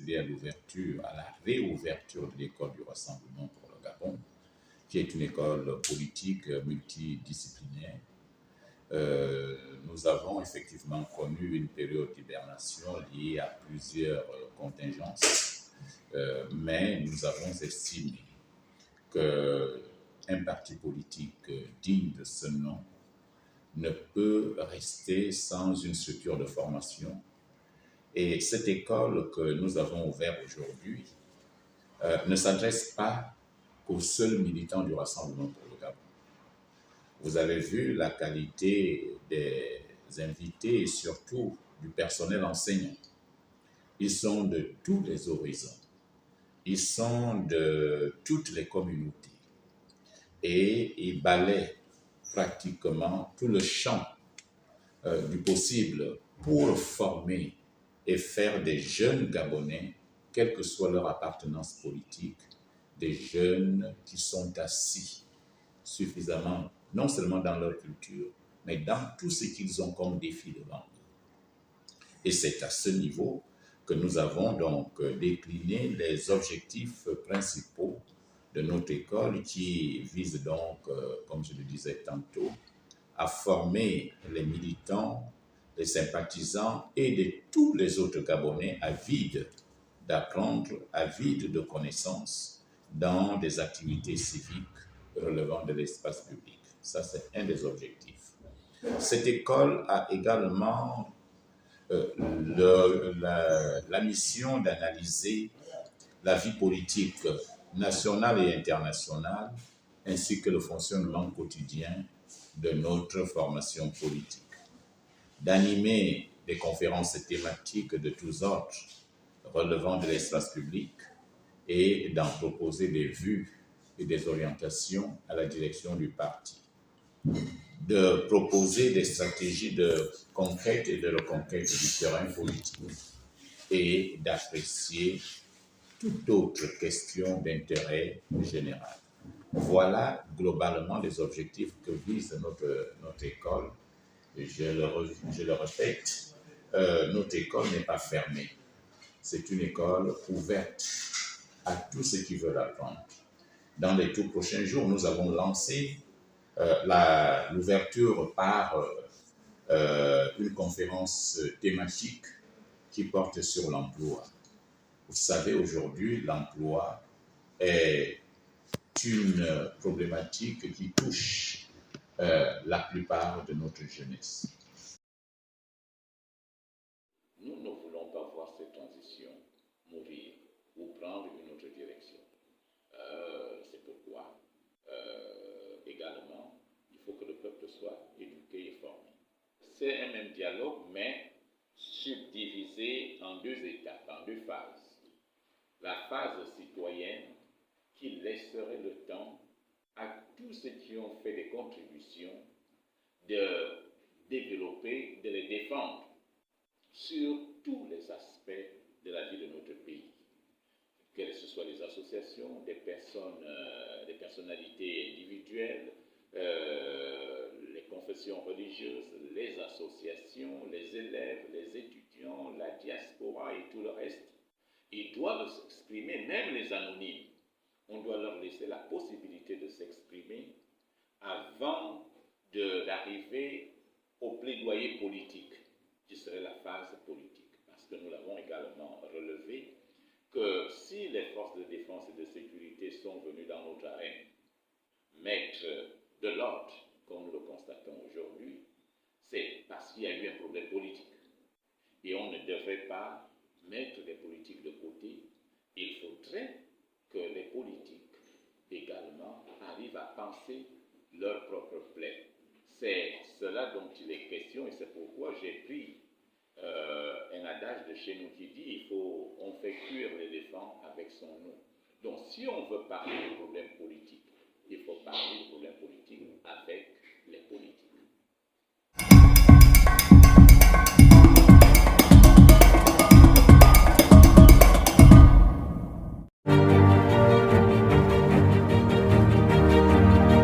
procéder à l'ouverture, à la réouverture de l'école du Rassemblement pour le Gabon, qui est une école politique multidisciplinaire. Nous avons effectivement connu une période d'hibernation liée à plusieurs contingences, mais nous avons estimé qu'un parti politique digne de ce nom ne peut rester sans une structure de formation. Et cette école que nous avons ouverte aujourd'hui ne s'adresse pas aux seuls militants du Rassemblement pour le Gabon. Vous avez vu la qualité des invités et surtout du personnel enseignant. Ils sont de tous les horizons. Ils sont de toutes les communautés. Et ils balaient pratiquement tout le champ du possible pour former et faire des jeunes Gabonais, quelle que soit leur appartenance politique, des jeunes qui sont assis suffisamment, non seulement dans leur culture, mais dans tout ce qu'ils ont comme défi devant eux. Et c'est à ce niveau que nous avons donc décliné les objectifs principaux de notre école qui visent donc, comme je le disais tantôt, à former les militants, les sympathisants et de tous les autres Gabonais avides d'apprendre, avides de connaissances dans des activités civiques relevant de l'espace public. Ça, c'est un des objectifs. Cette école a également la mission d'analyser la vie politique nationale et internationale, ainsi que le fonctionnement quotidien de notre formation politique, d'animer des conférences thématiques de tous ordres relevant de l'espace public et d'en proposer des vues et des orientations à la direction du parti, de proposer des stratégies de conquête et de reconquête du terrain politique et d'apprécier toute autre question d'intérêt général. Voilà globalement les objectifs que vise notre école. Je le répète, notre école n'est pas fermée. C'est une école ouverte à tous ceux qui veulent apprendre. Dans les tout prochains jours, nous avons lancé l'ouverture par une conférence thématique qui porte sur l'emploi. Vous savez, aujourd'hui, l'emploi est une problématique qui touche la plupart de notre jeunesse. Nous ne voulons pas voir cette transition mourir ou prendre une autre direction. C'est pourquoi, également, il faut que le peuple soit éduqué et formé. C'est un même dialogue, mais subdivisé en deux étapes, en deux phases. La phase citoyenne qui laisserait le temps à tous ceux qui ont fait des contributions de développer, de les défendre sur tous les aspects de la vie de notre pays. Que ce soit les associations, des personnalités individuelles, les confessions religieuses, les associations, les élèves, les étudiants, la diaspora et tout le reste. Ils doivent s'exprimer, même les anonymes. On doit leur laisser la possibilité de s'exprimer avant d'arriver au plaidoyer politique, qui serait la phase politique. Parce que nous l'avons également relevé, que si les forces de défense et de sécurité sont venues dans notre arène mettre de l'ordre, comme nous le constatons aujourd'hui, c'est parce qu'il y a eu un problème politique. Et on ne devrait pas mettre les politiques de côté. Il faudrait que les politiques également arrivent à penser leur propre plaie. C'est cela dont il est question et c'est pourquoi j'ai pris un adage de chez nous qui dit on fait cuire l'éléphant avec son eau. Donc si on veut parler de problèmes politiques, il faut parler de problèmes politiques avec les politiques.